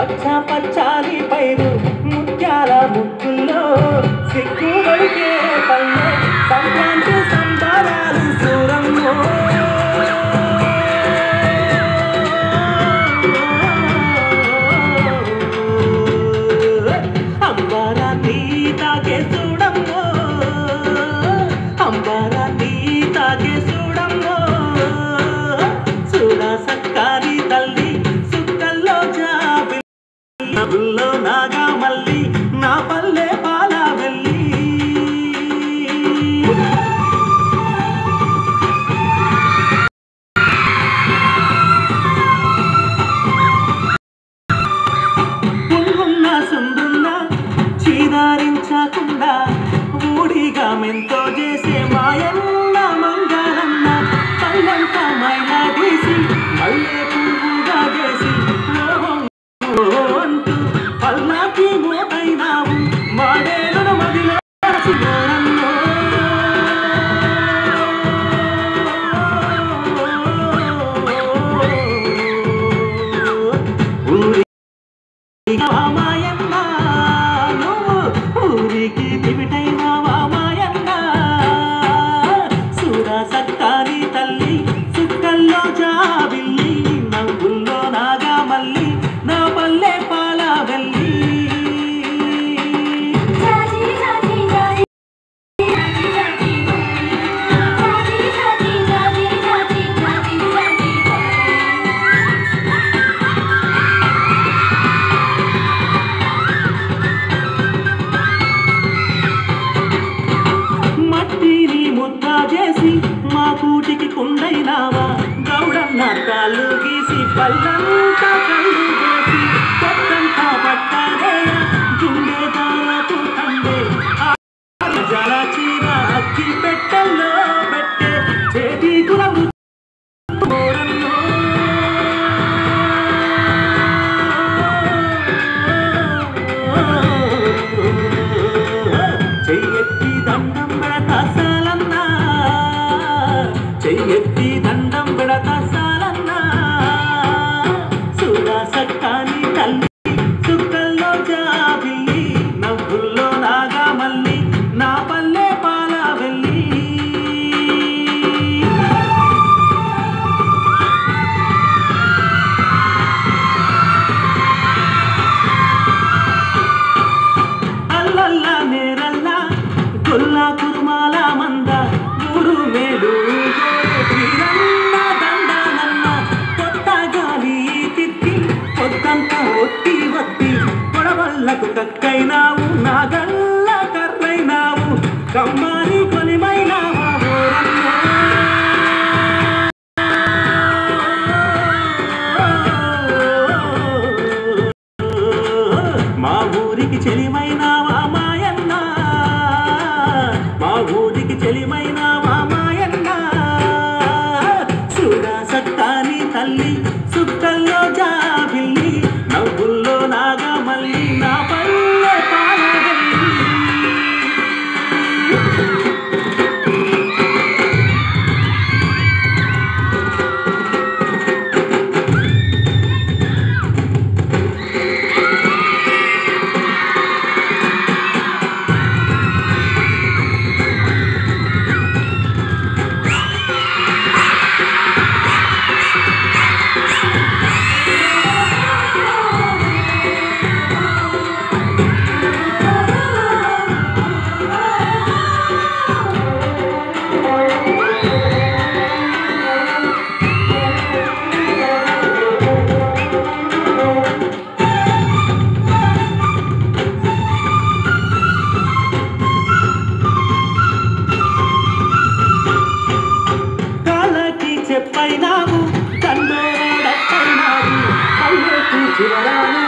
పచ్చా పచ్చాలి పైరు ముత్యాల ముక్కుల్లో సిగ్గుబడికే పల్లె సంక్రాంతి సంబరాలు సూరంలో అంబరాన్ని తాకే చూడమ్మో అంబరాన్ని తాకే చూడమ్మో చూడ సక్కారి తల్లి సుక్కల్లో జాబిల్లో నాగా మల్లి నా పల్లె పాల వెళ్ళి పుల్లున్న సుందున్న చీదారించకుండా ఊడిగా మెంతో చేసే మాయన్న మంగళన్న పల్లెంత మైలా తీసి మల్లె పువ్వుగా చేసి అంటూ పల్లాకి మోటైనావు మాడేలను మదిలో మాయన్న నువ్వు ఊరికి దివిటైనావా మాయన్న సూరా సక్కారి తల్లి సుక్కల్లో జాబిల్లి నవ్వుల్లో నాగా మల్లి నా పల్లె పాల వెళ్ళి మట్టిని ముద్ద చేసి మా కూటికి కుండైనావా గౌడన్న కాళ్ళు గీసి పల్లంతా కళ్ళు చేసి కొత్తంతా పట్టదేయ గుండె దాలకు తండే జల చీర అక్కి పెట్టెల్లో పెట్టే చేతి గురము చెయ్యెత్తి దండం పెడతా సాలన్నా చెయ్యెత్తి దండం పెడతా సాలన్నా సూడా సక్కాని తల్లి సుక్కల్లో జాబిల్లి నవ్వుల్లో నాగా మల్లి నా పల్లె పాల వెళ్ళి అల్లల్లా నేరల్లా గొల్లా కురుమాల మంద ఊరు మేలు వీరన్న దండానన్న కొత్త గాలి తిత్తి పొద్దంతా ఒత్తి ఒత్తి పొడవల్లకు కక్కైనావు నాగల్ల కర్రైనావు కమ్మారి కొలిమైనావా మా ఊరికి చెలిమైనావా మాయన్న మా ఊరికి చెలిమైనావా మాయన్న చూడా సక్కాని తల్లి సుక్కల్లో జాబిల్లి నవ్వుల్లో నాగా మల్లి నా పల్లె పాల వెళ్ళి చెప్పైనావు కన్నోడప్పైనావు పల్లెకు చివరాను